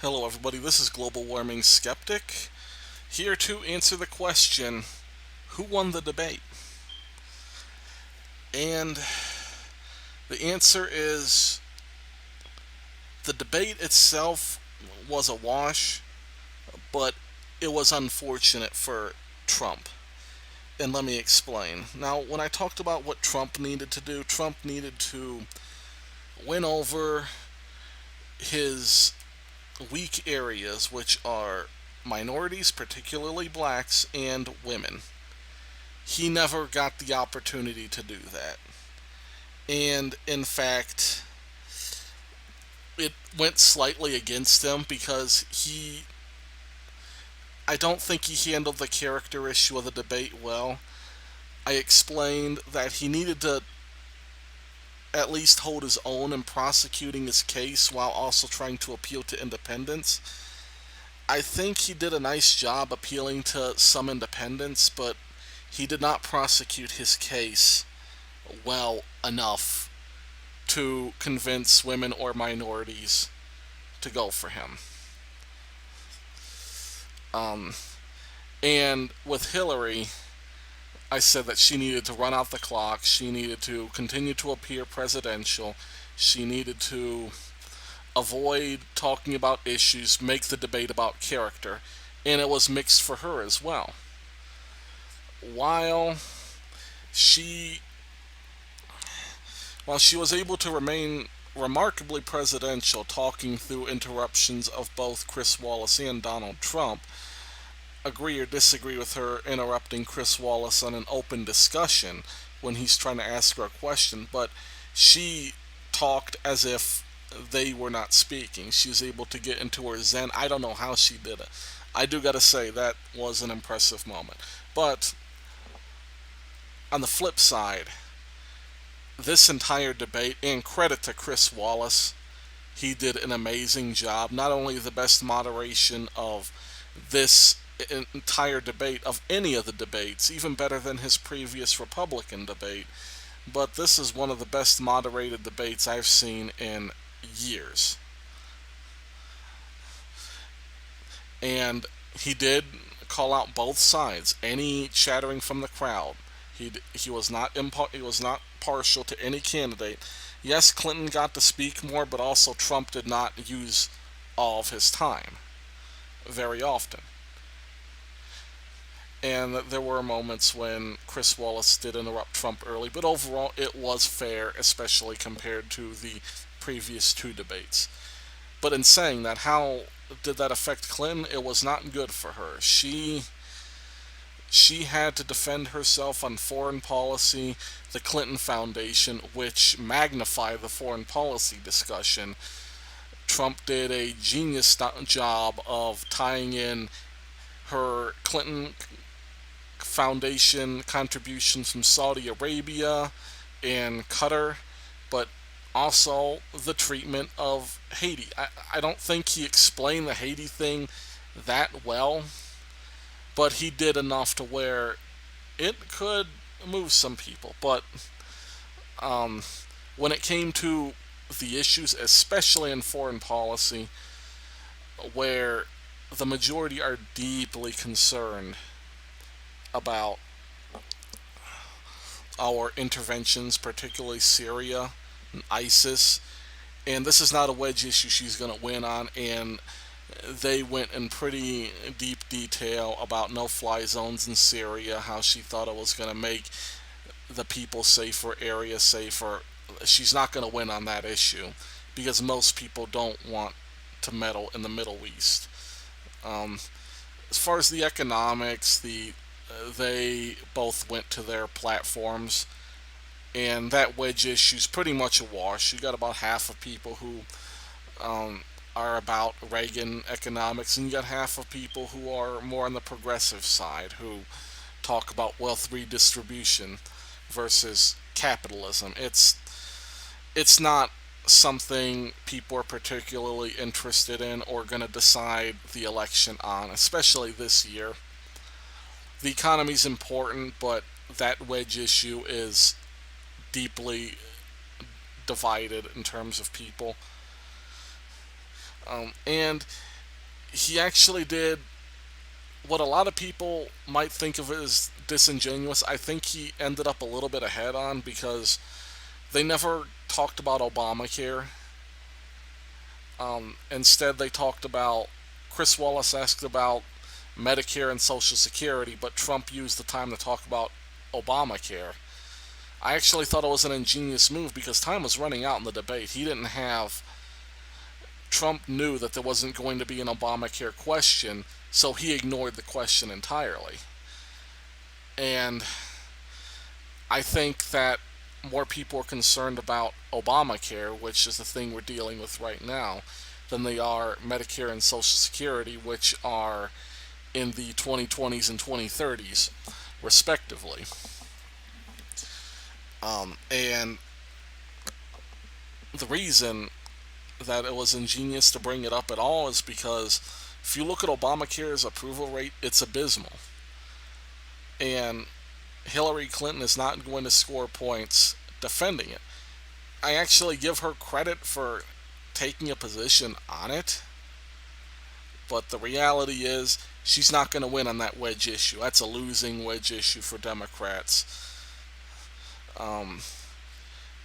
Hello, everybody. This is Global Warming Skeptic, here to answer the question, who won the debate? And the answer is the debate itself was a wash, but it was unfortunate for Trump. And let me explain. Now, when I talked about what Trump needed to do, Trump needed to win over his weak areas, which are minorities, particularly blacks, and women. He never got the opportunity to do that. And in fact, it went slightly against him because I don't think he handled the character issue of the debate well. I explained that he needed to at least hold his own in prosecuting his case while also trying to appeal to independents. I think he did a nice job appealing to some independents, but he did not prosecute his case well enough to convince women or minorities to go for him. Um, and with Hillary, I said that she needed to run out the clock. She needed to continue to appear presidential. She needed to avoid talking about issues, make the debate about character. And it was mixed for her as well. While she while she was able to remain remarkably presidential, talking through interruptions of both Chris Wallace and Donald Trump, agree or disagree with her interrupting Chris Wallace on an open discussion when he's trying to ask her a question, but she talked as if they were not speaking. She was able to get into her zen. I don't know how she did it. I do gotta say that was an impressive moment. But on the flip side, this entire debate, and credit to Chris Wallace, he did an amazing job. Not only the best moderation of this entire debate, of any of the debates, even better than his previous Republican debate, but this is one of the best moderated debates I've seen in years. And he did call out both sides, any chattering from the crowd. He was not he was not partial to any candidate. Yes, Clinton got to speak more, but also Trump did not use all of his time very often. And there were moments when Chris Wallace did interrupt Trump early, but overall it was fair, especially compared to the previous two debates. But in saying that, how did that affect Clinton? It was not good for her. She had to defend herself on foreign policy. The Clinton Foundation, which magnified the foreign policy discussion, Trump did a genius job of tying in her Clinton Foundation contributions from Saudi Arabia and Qatar, but also the treatment of Haiti. I don't think he explained the Haiti thing that well, but he did enough to where it could move some people. But um, when it came to the issues, especially in foreign policy, where the majority are deeply concerned about our interventions, particularly Syria and ISIS, and this is not a wedge issue she's going to win on, and they went in pretty deep detail about no-fly zones in Syria, how she thought it was going to make the people safer, area safer. She's not going to win on that issue because most people don't want to meddle in the Middle East. Um, as far as the economics, they both went to their platforms, and that wedge issue is pretty much a wash. You got about half of people who um, are about Reagan economics, and you got half of people who are more on the progressive side, who talk about wealth redistribution versus capitalism. It's not something people are particularly interested in or going to decide the election on, especially this year. The economy's important, but that wedge issue is deeply divided in terms of people. And he actually did what a lot of people might think of as disingenuous. I think he ended up a little bit ahead on, because they never talked about Obamacare. Instead, they talked about, Chris Wallace asked about Medicare and Social Security, but Trump used the time to talk about Obamacare. I actually thought it was an ingenious move because time was running out in the debate. Trump knew that there wasn't going to be an Obamacare question, so he ignored the question entirely. And I think that more people are concerned about Obamacare, which is the thing we're dealing with right now, than they are Medicare and Social Security, which are in the 2020s and 2030s, respectively. And the reason that it was ingenious to bring it up at all is because if you look at Obamacare's approval rate, it's abysmal. And Hillary Clinton is not going to score points defending it. I actually give her credit for taking a position on it, but the reality is she's not going to win on that wedge issue. That's a losing wedge issue for Democrats. Um,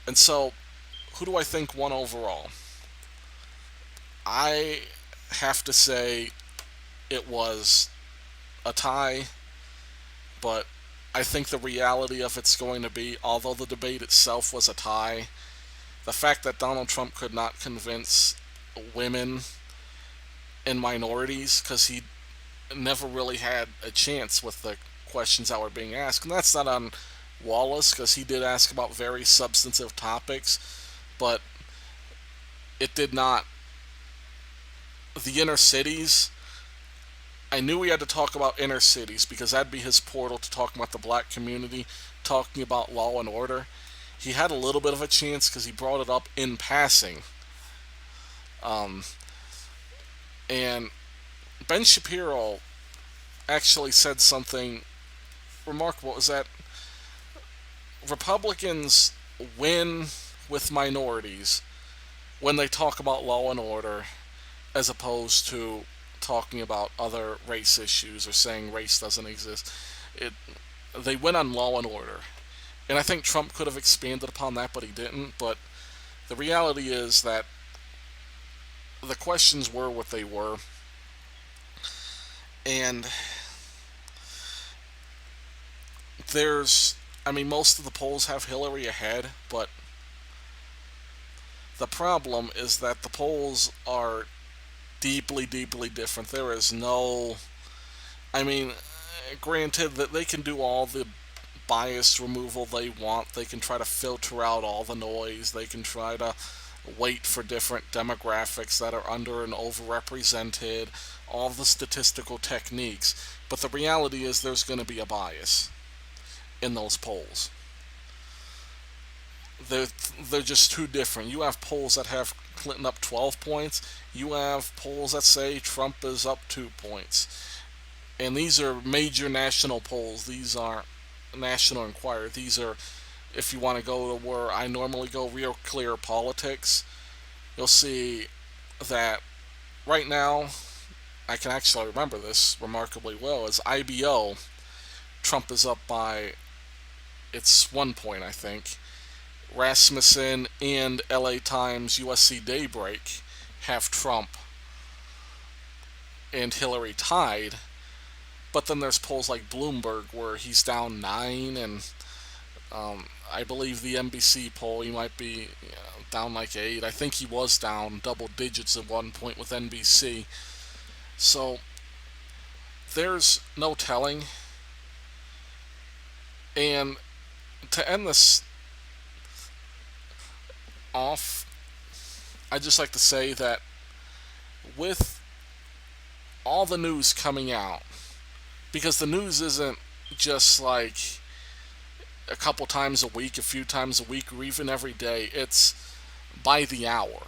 and so, who do I think won overall? I have to say it was a tie, but I think the reality of it's going to be, although the debate itself was a tie, the fact that Donald Trump could not convince women and minorities, because he never really had a chance with the questions that were being asked. And that's not on Wallace, because he did ask about very substantive topics, but it did not. The inner cities, I knew we had to talk about inner cities because that'd be his portal to talk about the black community, talking about law and order. He had a little bit of a chance because he brought it up in passing. Um, and Ben Shapiro actually said something remarkable, is that Republicans win with minorities when they talk about law and order, as opposed to talking about other race issues or saying race doesn't exist. It They win on law and order. And I think Trump could have expanded upon that, but he didn't. But the reality is that the questions were what they were. And most of the polls have Hillary ahead, but the problem is that the polls are deeply, deeply different. There is no. I mean, granted that they can do all the bias removal they want, they can try to filter out all the noise, they can try to wait for different demographics that are under and overrepresented, all the statistical techniques. But the reality is there's going to be a bias in those polls. They're, they're just too different. You have polls that have Clinton up 12 points, you have polls that say Trump is up 2 points. And these are major national polls. These aren't National Enquirer. These are, if you want to go to where I normally go, Real Clear Politics, you'll see that right now, I can actually remember this remarkably well, is IBO, Trump is up by, it's 1 point, I think. Rasmussen and LA Times USC Daybreak have Trump and Hillary tied. But then there's polls like Bloomberg where he's down 9, and I believe the NBC poll he might be down like 8. I think he was down double digits at one point with NBC. So there's no telling. And to end this off, I'd just like to say that with all the news coming out, because the news isn't just like a couple times a week, a few times a week, or even every day, it's by the hour.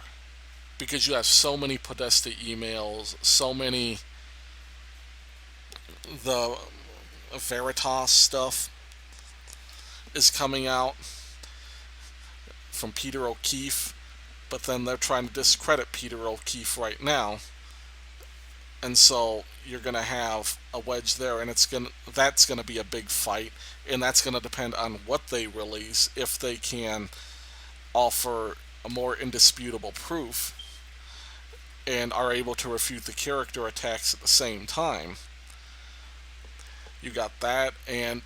Because you have so many Podesta emails, so many the Veritas stuff is coming out from Peter O'Keefe, but then they're trying to discredit Peter O'Keefe right now. And so you're going to have a wedge there, and that's going to be a big fight, and that's going to depend on what they release. If they can offer a more indisputable proof and are able to refute the character attacks at the same time, you got that. And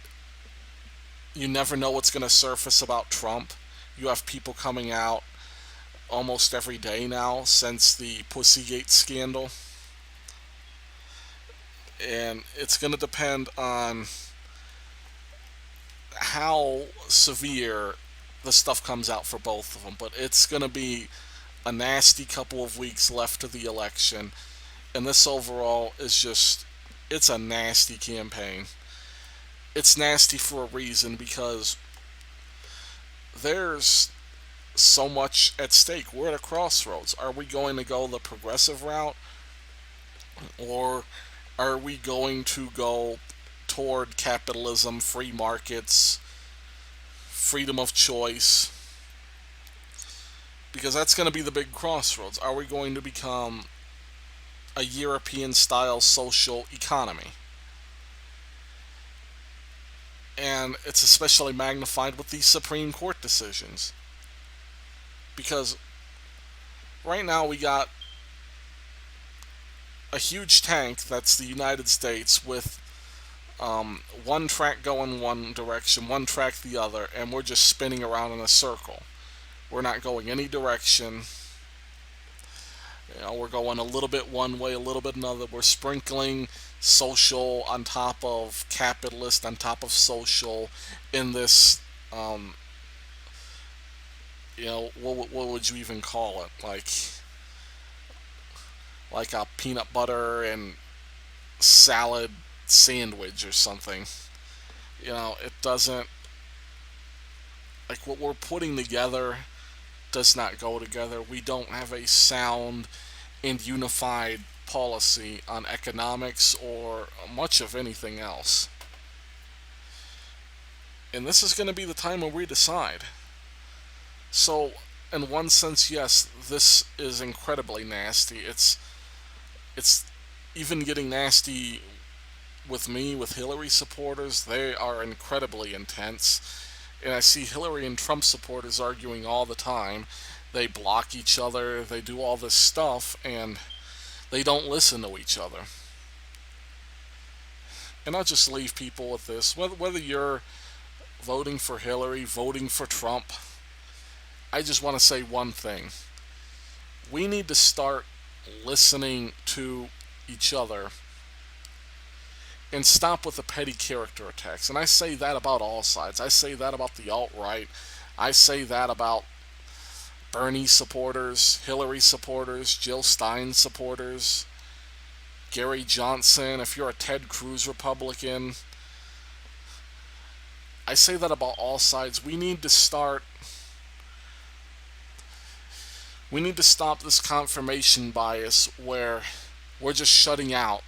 you never know what's going to surface about Trump. You have people coming out almost every day now since the Pussygate scandal. And it's going to depend on how severe the stuff comes out for both of them. But it's going to be a nasty couple of weeks left to the election. And this overall is just, it's a nasty campaign. It's nasty for a reason because there's so much at stake. We're at a crossroads. Are we going to go the progressive route, or are we going to go toward capitalism, free markets, freedom of choice? Because that's going to be the big crossroads. Are we going to become a European style social economy? And it's especially magnified with these Supreme Court decisions. Because right now we got a huge tank that's the United States with one track going one direction, one track the other, and we're just spinning around in a circle. We're not going any direction. We're going a little bit one way, a little bit another. We're sprinkling social on top of capitalist, on top of social in this, what would you even call it? Like a peanut butter and salad sandwich or something. It doesn't, like, what we're putting together does not go together. We don't have a sound and unified policy on economics or much of anything else. And this is going to be the time when we decide. So, in one sense, yes, this is incredibly nasty. It's even getting nasty with me, with Hillary supporters. They are incredibly intense. And I see Hillary and Trump supporters arguing all the time. They block each other, they do all this stuff, and they don't listen to each other. And I'll just leave people with this. Whether you're voting for Hillary, voting for Trump, I just want to say one thing. We need to start listening to each other and stop with the petty character attacks. And I say that about all sides. I say that about the alt-right. I say that about Bernie supporters, Hillary supporters, Jill Stein supporters, Gary Johnson, if you're a Ted Cruz Republican. I say that about all sides. We need to stop this confirmation bias where we're just shutting out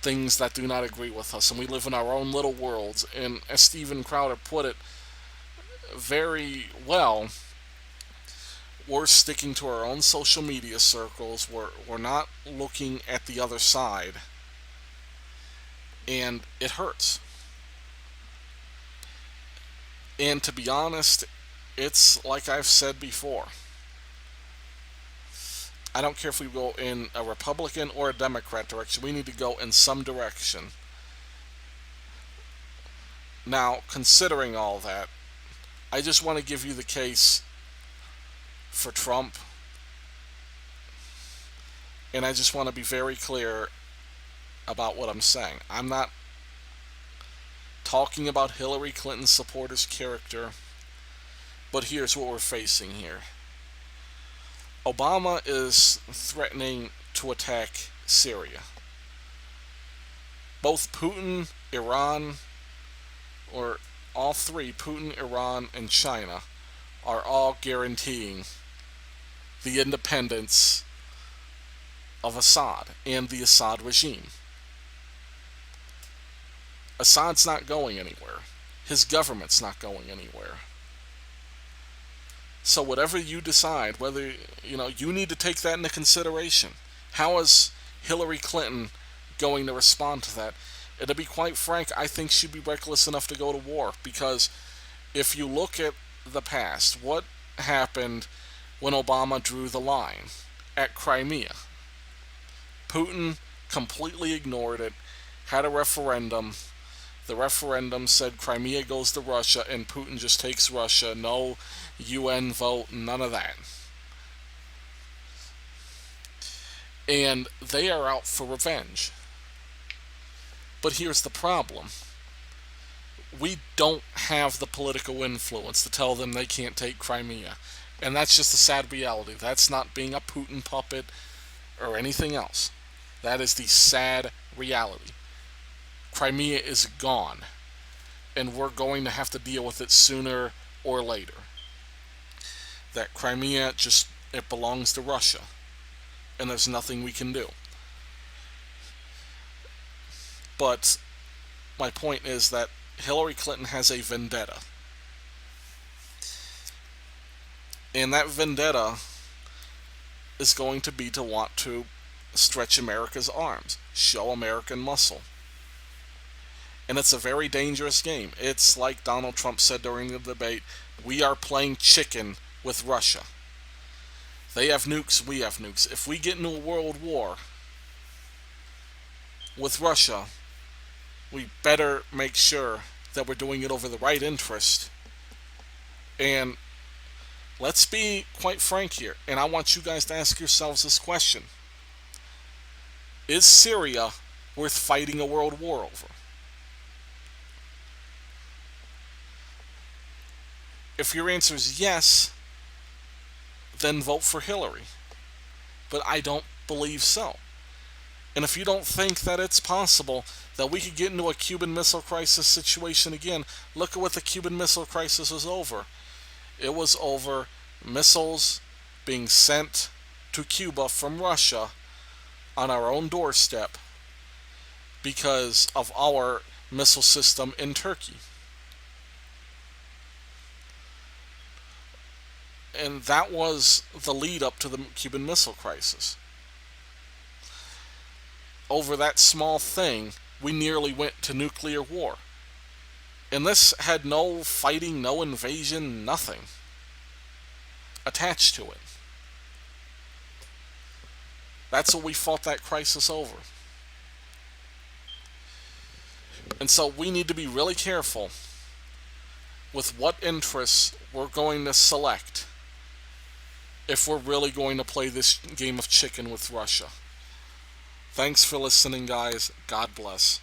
things that do not agree with us, and we live in our own little worlds. And as Steven Crowder put it very well, we're sticking to our own social media circles. We're not looking at the other side, and it hurts. And to be honest, it's like I've said before. I don't care if we go in a Republican or a Democrat direction. We need to go in some direction. Now, considering all that, I just want to give you the case for Trump. And I just want to be very clear about what I'm saying. I'm not talking about Hillary Clinton supporters' character, but here's what we're facing here. Obama is threatening to attack Syria. Both Putin, Iran, or all three, Putin, Iran, and China, are all guaranteeing the independence of Assad and the Assad regime. Assad's not going anywhere. His government's not going anywhere. So whatever you decide, whether, you need to take that into consideration. How is Hillary Clinton going to respond to that. And to be quite frank, I think she'd be reckless enough to go to war, because if you look at the past, what happened when Obama drew the line at Crimea? Putin completely ignored it, had a referendum. The referendum said Crimea goes to Russia, and Putin just takes Russia. No UN vote, none of that. And they are out for revenge. But here's the problem. We don't have the political influence to tell them they can't take Crimea. And that's just a sad reality. That's not being a Putin puppet or anything else. That is the sad reality. Crimea is gone. And we're going to have to deal with it sooner or later. That Crimea it belongs to Russia. And there's nothing we can do. But my point is that Hillary Clinton has a vendetta. And that vendetta is going to be to want to stretch America's arms, show American muscle. And it's a very dangerous game. It's like Donald Trump said during the debate, we are playing chicken with Russia. They have nukes, we have nukes. If we get into a world war with Russia, we better make sure that we're doing it over the right interest. And let's be quite frank here, and I want you guys to ask yourselves this question. Is Syria worth fighting a world war over? If your answer is yes, then vote for Hillary. But I don't believe so. And if you don't think that it's possible that we could get into a Cuban Missile Crisis situation again, look at what the Cuban Missile Crisis was over. It was over missiles being sent to Cuba from Russia on our own doorstep because of our missile system in Turkey. And that was the lead up to the Cuban Missile Crisis. Over that small thing, we nearly went to nuclear war. And this had no fighting, no invasion, nothing attached to it. That's what we fought that crisis over. And so we need to be really careful with what interests we're going to select if we're really going to play this game of chicken with Russia. Thanks for listening, guys. God bless.